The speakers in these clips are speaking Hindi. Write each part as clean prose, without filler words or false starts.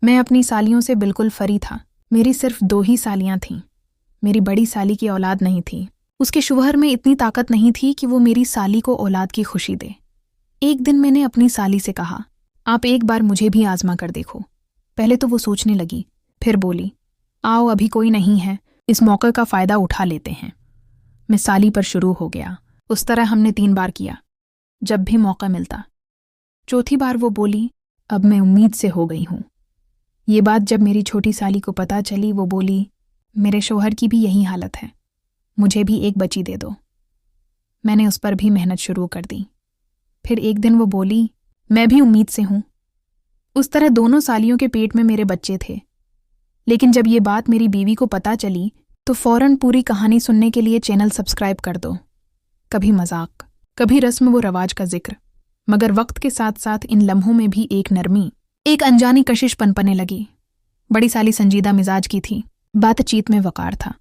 मैं अपनी सालियों से बिल्कुल फरी था। मेरी सिर्फ 2 ही सालियां थीं। मेरी बड़ी साली की औलाद नहीं थी। उसके शुहर में इतनी ताकत नहीं थी कि वो मेरी साली को औलाद की खुशी दे। एक दिन मैंने अपनी साली से कहा, आप एक बार मुझे भी आजमा कर देखो। पहले तो वो सोचने लगी, फिर बोली, आओ अभी कोई नहीं है, इस मौके का फ़ायदा उठा लेते हैं। मैं साली पर शुरू हो गया। उस तरह हमने 3 बार किया, जब भी मौका मिलता। चौथी बार वो बोली, अब मैं उम्मीद से हो गई हूँ। ये बात जब मेरी छोटी साली को पता चली, वो बोली, मेरे शौहर की भी यही हालत है, मुझे भी एक बच्ची दे दो। मैंने उस पर भी मेहनत शुरू कर दी। फिर एक दिन वो बोली, मैं भी उम्मीद से हूँ। उस तरह दोनों सालियों के पेट में मेरे बच्चे थे। लेकिन जब ये बात मेरी बीवी को पता चली तो फौरन पूरी कहानी सुनने के लिए चैनल सब्सक्राइब कर दो। कभी मजाक, कभी रस्म व रवाज का जिक्र, मगर वक्त के साथ साथ इन लम्हों में भी एक नरमी, एक अनजानी कशिश पनपने लगी। बड़ी साली संजीदा मिजाज की थी, बातचीत में वकार था,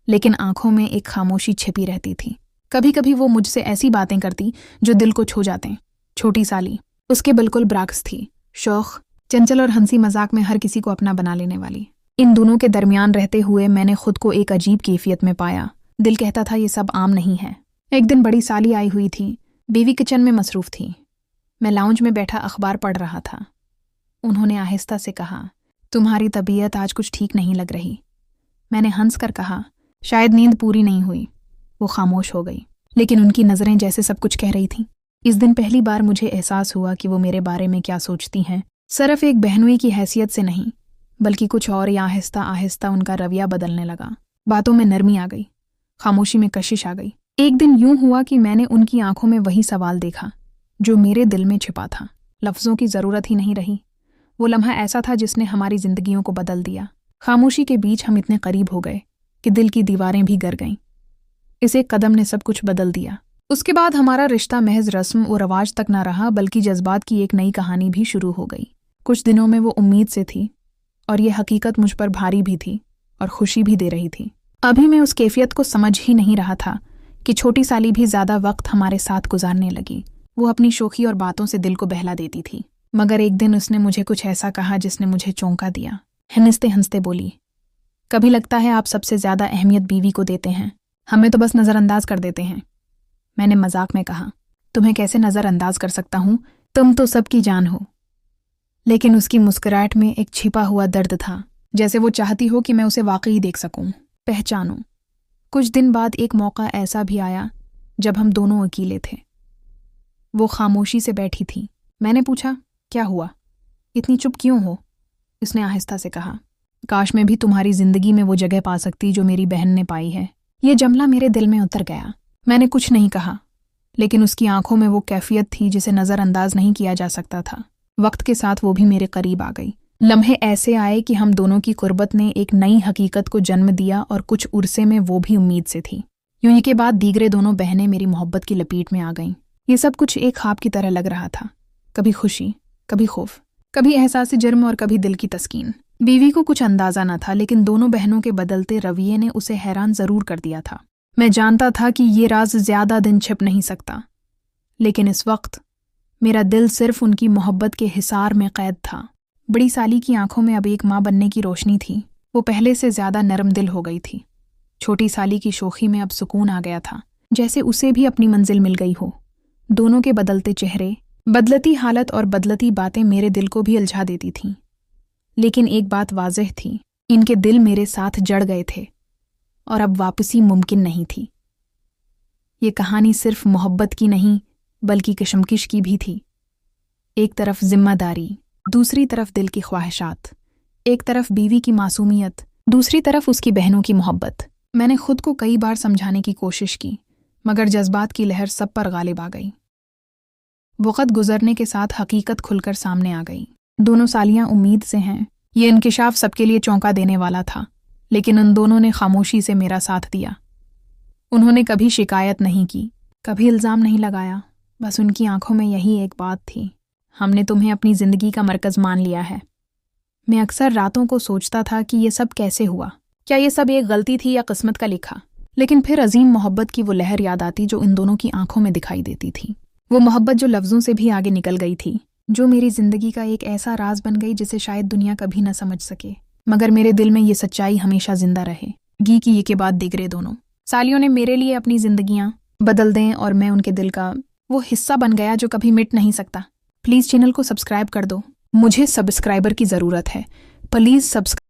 लेकिन आंखों में एक खामोशी छिपी रहती थी। कभी कभी वो मुझसे ऐसी बातें करती जो दिल को छू जाते। छोटी साली उसके बिल्कुल ब्राक्स थी, शौक, चंचल और हंसी मजाक में हर किसी को अपना बना लेने वाली। इन दोनों के दरमियान रहते हुए मैंने खुद को एक अजीब कैफियत में पाया। दिल कहता था ये सब आम नहीं है। एक दिन बड़ी साली आई हुई थी। बीवी किचन में मसरूफ थी। मैं लाउंज में बैठा अखबार पढ़ रहा था। उन्होंने आहिस्ता से कहा, तुम्हारी तबीयत आज कुछ ठीक नहीं लग रही। मैंने हंस कर कहा, शायद नींद पूरी नहीं हुई। वो खामोश हो गई, लेकिन उनकी नज़रें जैसे सब कुछ कह रही थीं। इस दिन पहली बार मुझे एहसास हुआ कि वो मेरे बारे में क्या सोचती हैं, सिर्फ एक बहनोई की हैसियत से नहीं, बल्कि कुछ और। या आहिस्ता आहिस्ता उनका रवैया बदलने लगा। बातों में नरमी आ गई, खामोशी में कशिश आ गई। एक दिन यूं हुआ कि मैंने उनकी आंखों में वही सवाल देखा जो मेरे दिल में छिपा था। लफ्ज़ों की ज़रूरत ही नहीं रही। वो लम्हा ऐसा था जिसने हमारी जिंदगियों को बदल दिया। खामोशी के बीच हम इतने करीब हो गए कि दिल की दीवारें भी गिर गईं। इस एक कदम ने सब कुछ बदल दिया। उसके बाद हमारा रिश्ता महज रस्म और रवाज तक न रहा, बल्कि जज्बात की एक नई कहानी भी शुरू हो गई। कुछ दिनों में वो उम्मीद से थी, और ये हकीकत मुझ पर भारी भी थी और खुशी भी दे रही थी। अभी मैं उस कैफियत को समझ ही नहीं रहा था कि छोटी साली भी ज़्यादा वक्त हमारे साथ गुजारने लगी। वो अपनी शोखी और बातों से दिल को बहला देती थी, मगर एक दिन उसने मुझे कुछ ऐसा कहा जिसने मुझे चौंका दिया। हंसते हंसते बोली, कभी लगता है आप सबसे ज़्यादा अहमियत बीवी को देते हैं, हमें तो बस नज़रअंदाज कर देते हैं। मैंने मजाक में कहा, तुम्हें कैसे नज़रअंदाज कर सकता हूँ, तुम तो सबकी जान हो। लेकिन उसकी मुस्कुराहट में एक छिपा हुआ दर्द था, जैसे वो चाहती हो कि मैं उसे वाकई देख सकूं, पहचानूं। कुछ दिन बाद एक मौका ऐसा भी आया जब हम दोनों अकेले थे। वो खामोशी से बैठी थी। मैंने पूछा, क्या हुआ, इतनी चुप क्यों हो? उसने आहिस्ता से कहा, काश मैं भी तुम्हारी जिंदगी में वो जगह पा सकती जो मेरी बहन ने पाई है। ये जुमला मेरे दिल में उतर गया। मैंने कुछ नहीं कहा, लेकिन उसकी आंखों में वो कैफियत थी जिसे नज़रअंदाज नहीं किया जा सकता था। वक्त के साथ वो भी मेरे करीब आ गई। लम्हे ऐसे आए कि हम दोनों की कुर्बत ने एक नई हकीकत को जन्म दिया, और कुछ उर्से में वो भी उम्मीद से थी। यूं के बाद दीगरे दोनों बहनें मेरी मोहब्बत की लपेट में आ गईं। ये सब कुछ एक ख्वाब की तरह लग रहा था। कभी खुशी, कभी खौफ, कभी एहसास जुर्म और कभी दिल की तस्कीन। बीवी को कुछ अंदाजा न था, लेकिन दोनों बहनों के बदलते रवैये ने उसे हैरान जरूर कर दिया था। मैं जानता था कि ये राज ज्यादा दिन छिप नहीं सकता, लेकिन इस वक्त मेरा दिल सिर्फ उनकी मोहब्बत के हिसार में कैद था। बड़ी साली की आंखों में अब एक माँ बनने की रोशनी थी। वो पहले से ज्यादा नरम दिल हो गई थी। छोटी साली की शोखी में अब सुकून आ गया था, जैसे उसे भी अपनी मंजिल मिल गई हो। दोनों के बदलते चेहरे, बदलती हालत और बदलती बातें मेरे दिल को भी उलझा देती थीं। लेकिन एक बात वाज़ेह थी, इनके दिल मेरे साथ जड़ गए थे और अब वापसी मुमकिन नहीं थी। ये कहानी सिर्फ मोहब्बत की नहीं, बल्कि कशमकश की भी थी। एक तरफ जिम्मेदारी, दूसरी तरफ दिल की ख्वाहिशात। एक तरफ बीवी की मासूमियत, दूसरी तरफ उसकी बहनों की मोहब्बत। मैंने खुद को कई बार समझाने की कोशिश की, मगर जज्बात की लहर सब पर गालिब आ गई। वक़्त गुजरने के साथ हकीकत खुलकर सामने आ गई। दोनों सालियां उम्मीद से हैं। ये इंकिशाफ सबके लिए चौंका देने वाला था, लेकिन उन दोनों ने खामोशी से मेरा साथ दिया। उन्होंने कभी शिकायत नहीं की, कभी इल्ज़ाम नहीं लगाया। बस उनकी आंखों में यही एक बात थी, हमने तुम्हें अपनी ज़िंदगी का मरकज़ मान लिया है। मैं अक्सर रातों को सोचता था कि ये सब कैसे हुआ, क्या ये सब एक गलती थी या किस्मत का लिखा। लेकिन फिर अजीम मोहब्बत की वो लहर याद आती जो इन दोनों की आंखों में दिखाई देती थी। वो मोहब्बत जो लफ्ज़ों से भी आगे निकल गई थी, जो मेरी जिंदगी का एक ऐसा राज बन गई जिसे शायद दुनिया कभी न समझ सके, मगर मेरे दिल में ये सच्चाई हमेशा जिंदा रहे। गी की ये के बाद दिगरे दोनों सालियों ने मेरे लिए अपनी जिंदगियां बदल दें और मैं उनके दिल का वो हिस्सा बन गया जो कभी मिट नहीं सकता। प्लीज़ चैनल को सब्सक्राइब कर दो, मुझे सब्सक्राइबर की ज़रूरत है। Please subscribe.